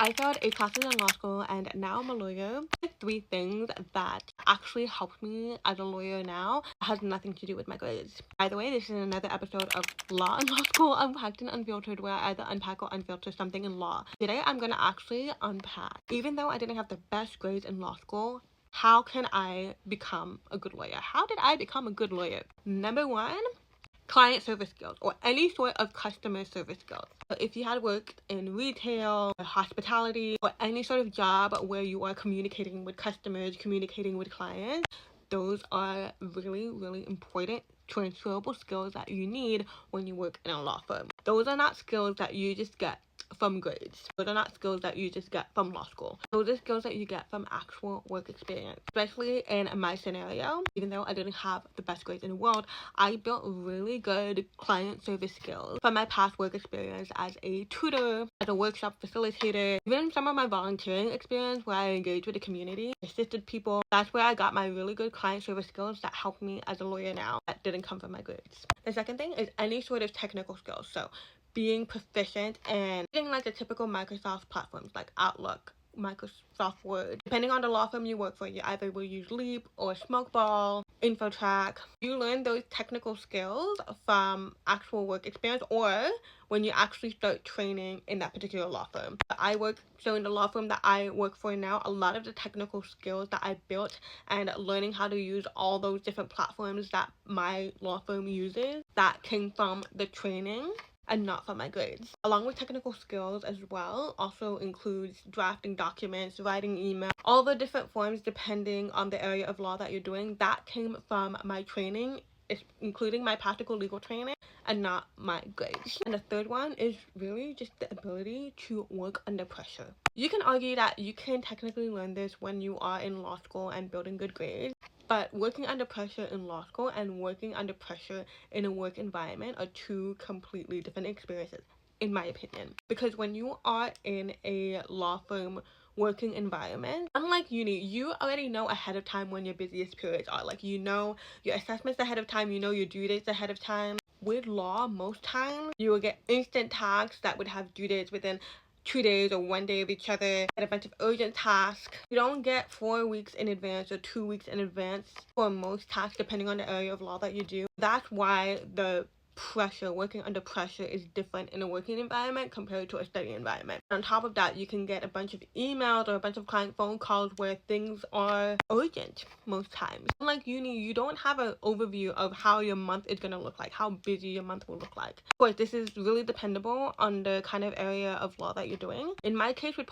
I failed 8 classes in law school and now I'm a lawyer. 3 things that actually helped me as a lawyer now has nothing to do with my grades. By the way, this is another episode of Law and Law School Unpacked and Unfiltered, where I either unpack or unfilter something in law. Today I'm gonna actually unpack. Even though I didn't have the best grades in law school, how can I become a good lawyer? How did I become a good lawyer? Number one, client service skills or any sort of customer service skills. So if you had worked in retail, hospitality, or any sort of job where you are communicating with customers, communicating with clients, those are really, really important transferable skills that you need when you work in a law firm. Those are not skills that you just get from grades. Those are not skills that you just get from law school. Those are skills that you get from actual work experience. Especially in my scenario, even though I didn't have the best grades in the world, I built really good client service skills from my past work experience as a tutor, as a workshop facilitator, even some of my volunteering experience where I engaged with the community, assisted people. That's where I got my really good client service skills that helped me as a lawyer now that didn't come from my grades. The second thing is any sort of technical skills. So being proficient and using like the typical Microsoft platforms like Outlook, Microsoft Word. Depending on the law firm you work for, you either will use Leap or Smokeball, InfoTrack. You learn those technical skills from actual work experience or when you actually start training in that particular law firm. So in the law firm that I work for now, a lot of the technical skills that I built and learning how to use all those different platforms that my law firm uses, that came from the training and not from my grades. Along with technical skills as well also includes drafting documents, writing email, all the different forms depending on the area of law that you're doing. That came from my training, including my practical legal training, and not my grades. And the third one is really just the ability to work under pressure. You can argue that you can technically learn this when you are in law school and building good grades, but working under pressure in law school and working under pressure in a work environment are two completely different experiences, in my opinion. Because when you are in a law firm working environment, unlike uni, you already know ahead of time when your busiest periods are. Like, you know your assessments ahead of time, you know your due dates ahead of time. With law, most times you will get instant tasks that would have due dates within 2 days or 1 day of each other, and a bunch of urgent tasks. You don't get 4 weeks in advance or 2 weeks in advance for most tasks, depending on the area of law that you do. That's why the working under pressure is different in a working environment compared to a study environment. On top of that, you can get a bunch of emails or a bunch of client phone calls where things are urgent most times. Unlike uni, you don't have an overview of how your month is going to look like, how busy your month will look like. Of course, this is really dependable on the kind of area of law that you're doing. In my case with